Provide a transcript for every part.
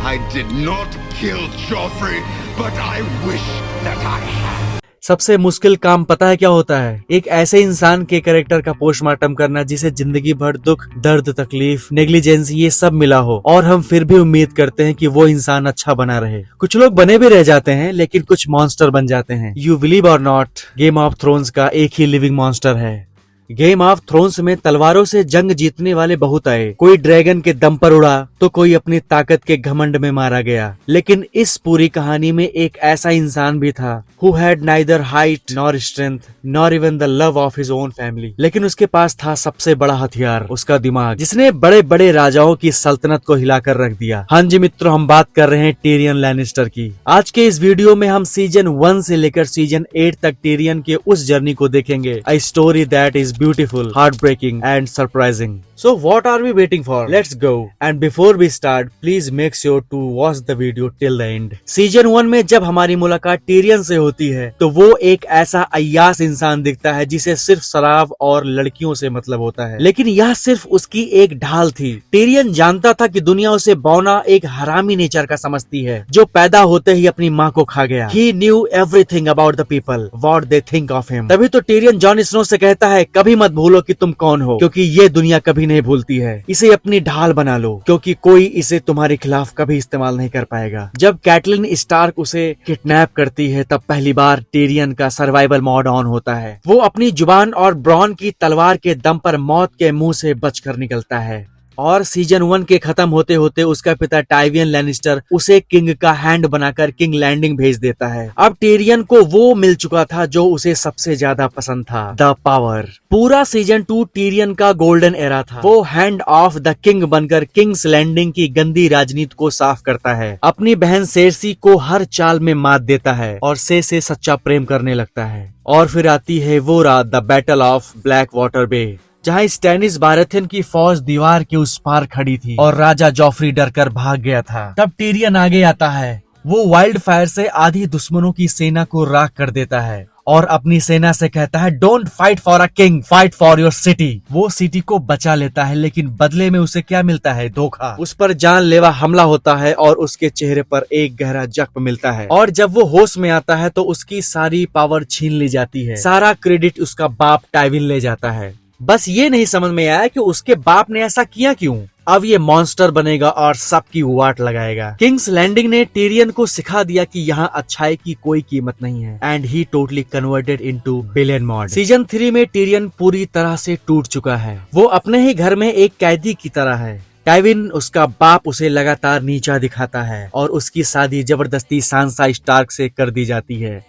I did not kill Joffrey, but I wish that I had. सबसे मुश्किल काम पता है क्या होता है? एक ऐसे इंसान के कैरेक्टर का पोस्टमार्टम करना जिसे जिंदगी भर दुख, दर्द, तकलीफ, नेग्लिजेंस ये सब मिला हो और हम फिर भी उम्मीद करते हैं कि वो इंसान अच्छा बना रहे। कुछ लोग बने भी रह जाते हैं लेकिन कुछ मॉन्स्टर बन जाते हैं। यू बिलीव और नॉट, गेम ऑफ थ्रोन्स का एक ही लिविंग मॉन्स्टर है। गेम ऑफ थ्रोन्स में तलवारों से जंग जीतने वाले बहुत आए। कोई ड्रैगन के दम पर उड़ा तो कोई अपनी ताकत के घमंड में मारा गया। लेकिन इस पूरी कहानी में एक ऐसा इंसान भी था who had neither height nor strength nor even the love of his own family। लेकिन उसके पास था सबसे बड़ा हथियार, उसका दिमाग, जिसने बड़े बड़े राजाओं की सल्तनत को हिलाकर रख दिया। हाँ जी मित्रों, हम बात कर रहे हैं टिरियन लैनिस्टर की। आज के इस वीडियो में हम सीजन 1 से लेकर सीजन 8 तक टिरियन के उस जर्नी को देखेंगे। A story that is beautiful, heartbreaking and surprising. So what are we waiting for? Let's go. And before we start, please make sure to watch the video till the end. Season 1 में जब हमारी मुलाकात Tyrion से होती है तो वो एक ऐसा अय्यास इंसान दिखता है जिसे सिर्फ शराब और लड़कियों से मतलब होता है। लेकिन यह सिर्फ उसकी एक ढाल थी। टिरियन जानता था कि दुनिया उसे बौना एक हरामी नेचर का समझती है जो पैदा होते ही अपनी माँ को खा गया। He knew everything about the people, what they think of him. तभी तो टिरियन जॉन स्नो से कहता है कभी मत भूलो कि तुम कौन हो, क्योंकि ये दुनिया कभी नहीं भूलती है। इसे अपनी ढाल बना लो क्योंकि कोई इसे तुम्हारे खिलाफ कभी इस्तेमाल नहीं कर पाएगा। जब कैटलिन स्टार्क उसे किडनैप करती है तब पहली बार टिरियन का सर्वाइवल मोड ऑन होता है। वो अपनी जुबान और ब्रॉन की तलवार के दम पर मौत के मुंह से बचकर निकलता है। और सीजन 1 के खत्म होते होते उसका पिता टाइवियन लैनिस्टर उसे किंग का हैंड बनाकर किंग लैंडिंग भेज देता है। अब टिरियन को वो मिल चुका था जो उसे सबसे ज्यादा पसंद था, द पावर। पूरा सीजन 2 टिरियन का गोल्डन एरा था। वो हैंड ऑफ द किंग बनकर किंग्स लैंडिंग की गंदी राजनीति को साफ करता है, अपनी बहन सेर्सी को हर चाल में मात देता है और से सच्चा प्रेम करने लगता है। और फिर आती है वो रात, the battle of Blackwater Bay, जहाँ स्टैनिस बाराथियन की फौज दीवार के उस पार खड़ी थी और राजा जॉफरी डरकर भाग गया था। तब टिरियन आगे आता है। वो वाइल्ड फायर से आधी दुश्मनों की सेना को राख कर देता है और अपनी सेना से कहता है don't fight for a king, fight for your city. वो सिटी को बचा लेता है लेकिन बदले में उसे क्या मिलता है? धोखा। उस पर जानलेवा हमला होता है और उसके चेहरे पर एक गहरा जख्म मिलता है। और जब वो होश में आता है तो उसकी सारी पावर छीन ली जाती है। सारा क्रेडिट उसका बाप टाइविन ले जाता है। बस ये नहीं समझ में आया कि उसके बाप ने ऐसा किया क्यों। अब ये मॉन्स्टर बनेगा और सबकी वाट लगाएगा। किंग्स लैंडिंग ने टिरियन को सिखा दिया कि यहाँ अच्छाई की कोई कीमत नहीं है। And he totally converted into villain mode. Season 3 में टिरियन पूरी तरह से टूट चुका है। वो अपने ही घर में एक कैदी की तरह है। टाइविन, उसका बाप, उसे लगातार नीचा दिखाता है और उसकी शादी जबरदस्ती सांसा स्टार्क से कर दी जाती है।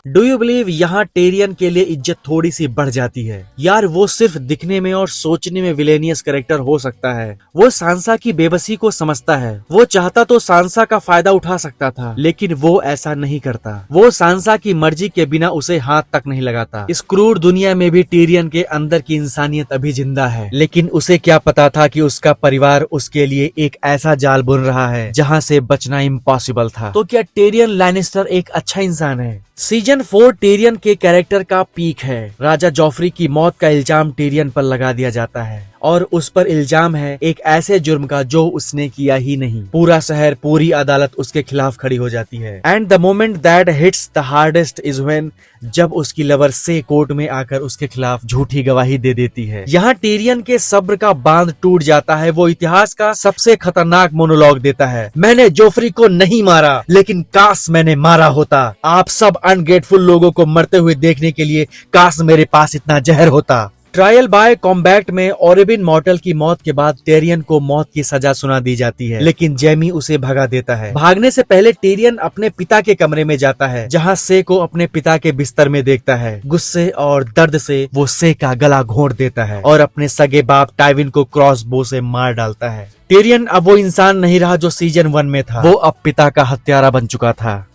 डू यू बिलीव यहाँ टिरियन के लिए इज्जत थोड़ी सी बढ़ जाती है। यार वो सिर्फ दिखने में और सोचने में विलेनियस कैरेक्टर हो सकता है। वो सांसा की बेबसी को समझता है। वो चाहता तो सांसा का फायदा उठा सकता था लेकिन वो ऐसा नहीं करता। वो सांसा की मर्जी के बिना उसे हाथ तक नहीं लगाता। इस क्रूर दुनिया में भी टिरियन के अंदर की इंसानियत अभी जिंदा है। लेकिन उसे क्या पता था कि उसका परिवार उसके लिए एक ऐसा जाल बुन रहा है जहाँ से बचना इम्पॉसिबल था। तो क्या टिरियन लैनिस्टर एक अच्छा इंसान है? सीजन 4 टिरियन के कैरेक्टर का पीक है। राजा जॉफरी की मौत का इल्जाम टिरियन पर लगा दिया जाता है और उस पर इल्जाम है एक ऐसे जुर्म का जो उसने किया ही नहीं। पूरा शहर, पूरी अदालत उसके खिलाफ खड़ी हो जाती है। And the moment that hits the hardest is when, जब उसकी लवर से कोर्ट में आकर उसके खिलाफ झूठी गवाही दे देती है। यहाँ टिरियन के सब्र का बांध टूट जाता है। वो इतिहास का सबसे खतरनाक मोनोलॉग देता है। मैंने जोफरी को नहीं मारा लेकिन काश मैंने मारा होता। आप सब अनग्रेटफुल लोगों को मरते हुए देखने के लिए काश मेरे पास इतना जहर होता। ट्रायल बाय कॉम्बैट में ओरेबिन मॉर्टल की मौत के बाद टिरियन को मौत की सजा सुना दी जाती है लेकिन जैमी उसे भगा देता है। भागने से पहले टिरियन अपने पिता के कमरे में जाता है जहां से को अपने पिता के बिस्तर में देखता है। गुस्से और दर्द से वो से का गला घोंट देता है और अपने सगे बाप टाइविन को क्रॉस बो से मार डालता है। टिरियन अब वो इंसान नहीं रहा जो सीजन 1 में था। वो अब पिता का हत्यारा बन चुका था।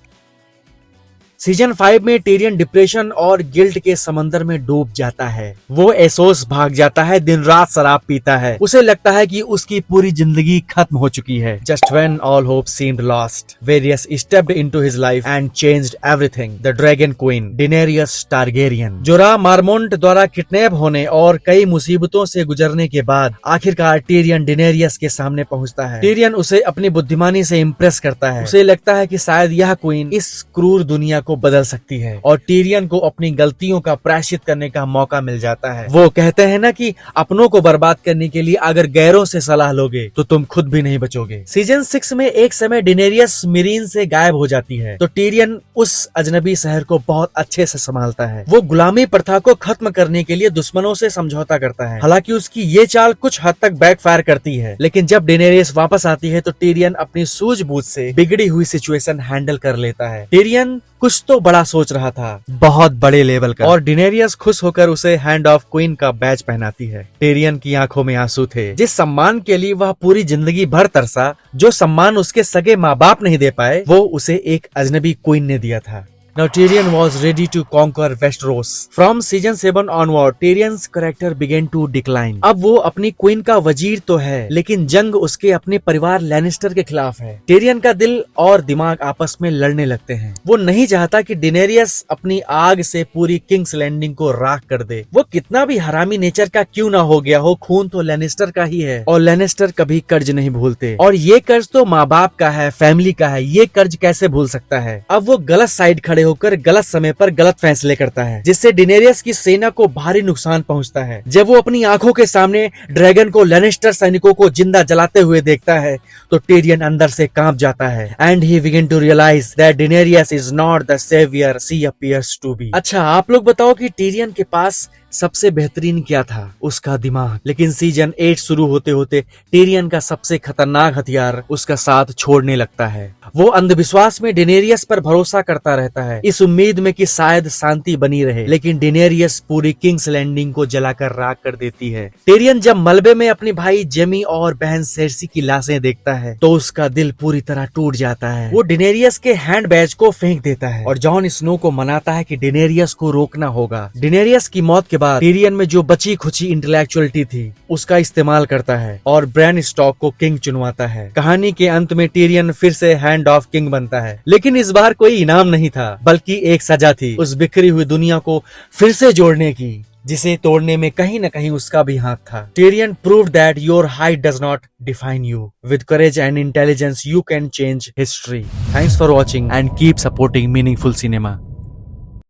सीजन 5 में टीरियन डिप्रेशन और गिल्ट के समंदर में डूब जाता है। वो एसोस भाग जाता है, दिन रात शराब पीता है। उसे लगता है कि उसकी पूरी जिंदगी खत्म हो चुकी है। Just when all hope seemed lost, Varys stepped into his life and changed everything. The dragon queen Daenerys Targaryen. Jorah Mormont द्वारा किडनैप होने और कई मुसीबतों से गुजरने के बाद आखिरकार टीरियन डेनेरियस के सामने पहुंचता है। टीरियन उसे अपनी बुद्धिमानी से इम्प्रेस करता है। उसे लगता है कि शायद यह क्वीन इस क्रूर दुनिया को बदल सकती है और टीरियन को अपनी गलतियों का प्रायश्चित करने का मौका मिल जाता है। वो कहते हैं ना कि अपनों को बर्बाद करने के लिए अगर गैरों से सलाह लोगे तो तुम खुद भी नहीं बचोगे। सीजन 6 में एक समय डेनेरियस मीरीन से गायब हो जाती है तो टीरियन उस अजनबी शहर को बहुत अच्छे से संभालता है। वो गुलामी प्रथा को खत्म करने के लिए दुश्मनों से समझौता करता है। हालांकि उसकी ये चाल कुछ हद तक बैकफायर करती है, लेकिन जब डेनेरियस वापस आती है तो टीरियन अपनी सूझबूझ से बिगड़ी हुई सिचुएशन हैंडल कर लेता है। टीरियन कुछ तो बड़ा सोच रहा था, बहुत बड़े लेवल का, और डेनेरियस खुश होकर उसे हैंड ऑफ क्वीन का बैज पहनाती है। टीरियन की आंखों में आंसू थे। जिस सम्मान के लिए वह पूरी जिंदगी भर तरसा, जो सम्मान उसके सगे माँ बाप नहीं दे पाए, वो उसे एक अजनबी क्वीन ने दिया था। Now Tyrion was ready to conquer Westeros. From season 7 onward, Tyrion's character began to decline. अब वो अपनी क्वीन का वजीर तो है, लेकिन जंग उसके अपने परिवार लैनिस्टर के खिलाफ है। टीरियन का दिल और दिमाग आपस में लड़ने लगते हैं। वो नहीं चाहता कि डेनेरियस अपनी आग से पूरी किंग्स लैंडिंग को राख कर दे। वो कितना भी हरामी नेचर का क्यों ना हो गया हो, खून तो लैनिस्टर का ही है और लैनिस्टर कभी कर्ज नहीं भूलते। और ये कर्ज तो माँ बाप का है, फैमिली का है, ये कर्ज कैसे भूल सकता है। अब वो गलत साइड खड़े होकर गलत समय पर गलत फैसले करता है, जिससे डेनेरियस की सेना को भारी नुकसान पहुंचता है। जब वो अपनी आंखों के सामने ड्रैगन को लैनिस्टर सैनिकों को जिंदा जलाते हुए देखता है तो टीरियन अंदर से कांप जाता है। And he begin to realise that Daenerys is not the saviour she appears to be. अच्छा, आप लोग बताओ कि टीरियन के पास सबसे बेहतरीन क्या था? उसका दिमाग। लेकिन सीजन 8 शुरू होते होते टीरियन का सबसे खतरनाक हथियार उसका साथ छोड़ने लगता है। वो अंधविश्वास में डेनेरियस पर भरोसा करता रहता है, इस उम्मीद में कि शायद शांति बनी रहे, लेकिन डेनेरियस पूरी किंग्स लैंडिंग को जलाकर राख कर देती है। टीरियन जब मलबे में अपने भाई जेमी और बहन सेर्सी की लाशें देखता है तो उसका दिल पूरी तरह टूट जाता है। वो डेनेरियस के हैंड बैज को फेंक देता है और जॉन स्नो को मनाता है कि डेनेरियस को रोकना होगा। डेनेरियस की मौत के बाद टीरियन में जो बची खुची इंटेलेक्चुअलिटी थी उसका इस्तेमाल करता है और ब्रैन स्टॉक को किंग चुनवाता है। कहानी के अंत में टीरियन फिर से हैंड ऑफ किंग बनता है, लेकिन इस बार कोई इनाम नहीं था, बल्कि एक सजा थी उस बिखरी हुई दुनिया को फिर से जोड़ने की, जिसे तोड़ने में कहीं न कहीं उसका भी हाथ था। Tyrion proved that your height does not define you. With courage and intelligence, you can change history. Thanks for watching and keep supporting meaningful cinema.